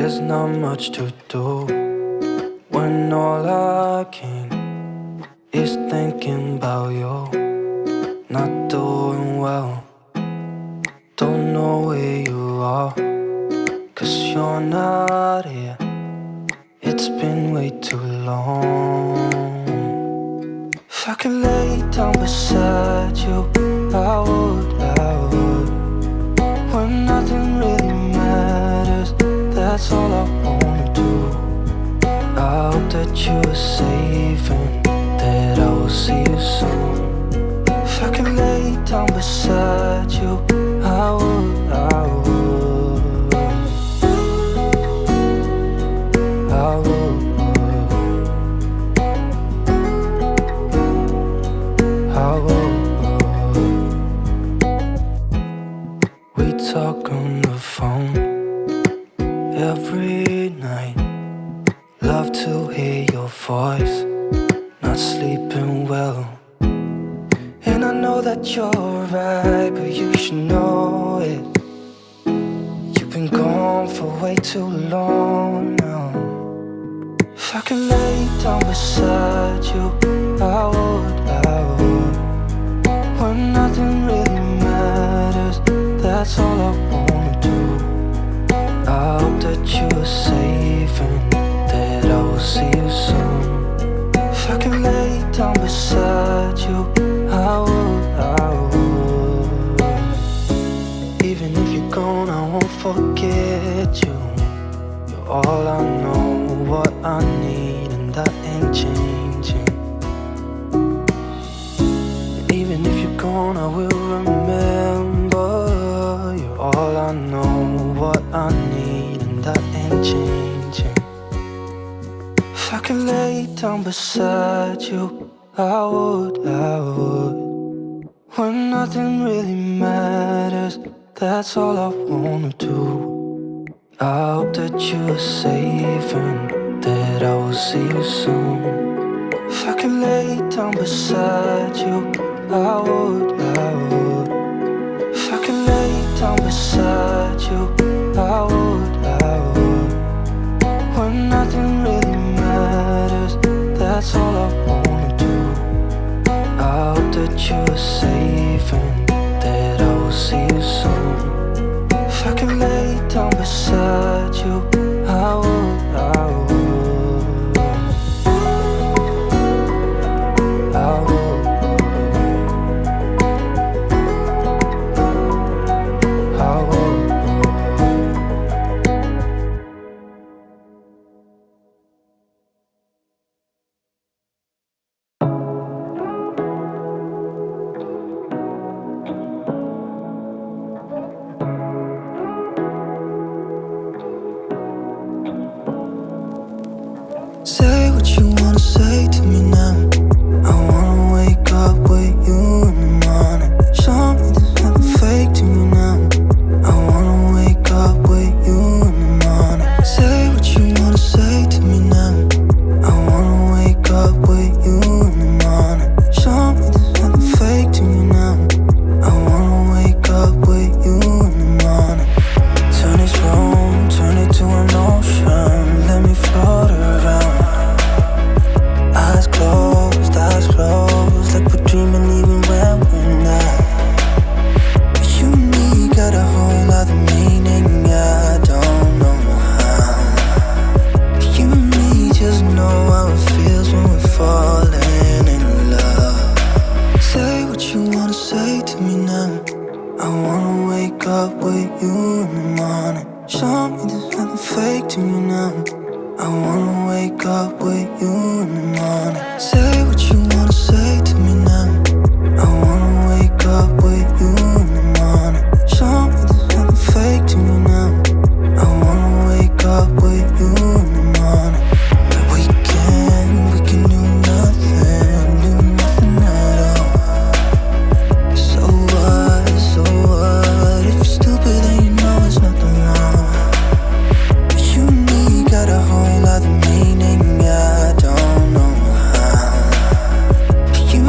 There's not much to do when all I can is thinking about you. Not doing well, don't know where you are, 'cause you're not here. It's been way too long. If I could lay down beside you, I would. When nothing really matters, that's all I wanna do. I hope that you are safe and that I will see you soon. If I could lay down beside you, I would. I would. I would. We talk on the phone every night. Love to hear your voice. Not sleeping well, and I know that you're right, but you should know it. You've been gone for way too long now. If I could lay down beside you, I would. When nothing really matters, that's all I wanna do. I hope that you are safe and that I will see you soon. If I could lay down beside you, I would. Even if you're gone, I won't forget you. You're all I know, what I need, and that ain't changing. And even if you're gone, I will remember. You're all I know, what I need, and that ain't changing. If I could lay down beside you, I would. When nothing really matters, that's all I wanna do. I hope that you are safe and that I will see you soon. If I could lay down beside you, I would. If I could lay down beside you, I would. When nothing really matters, that's all I wanna do. I hope that you are safe and that I will see you soon. If I could lay down beside you, I would. I would. I would. I would. Say what you wanna say to me now. I wanna wake up with you in the morning. Show me there's nothing fake to me now. I wanna wake up with you in the morning. Say what you wanna say to me now. I wanna wake up with you in the morning. Show me there's nothing fake to me now. I wanna wake up with you in the morning. Turn this room, turn it to an ocean. Let me float around. Eyes closed, like we're dreaming even when we're not. You and me got a whole other meaning, I don't know how. You and me just know how it feels when we're falling in love. Say what you wanna say to me now. I wanna wake up with you in the morning. Show me there's nothing fake to me now. I wanna wake up with you in the morning. Say what you wanna say to me now. I wanna wake up with you in the morning. Show me there's nothing fake to me now. I wanna wake up with you in the morning. And we can do nothing at all. So what? If you're stupid, then you know it's nothing wrong. But you and me got a whole other meaning, I don't know how. You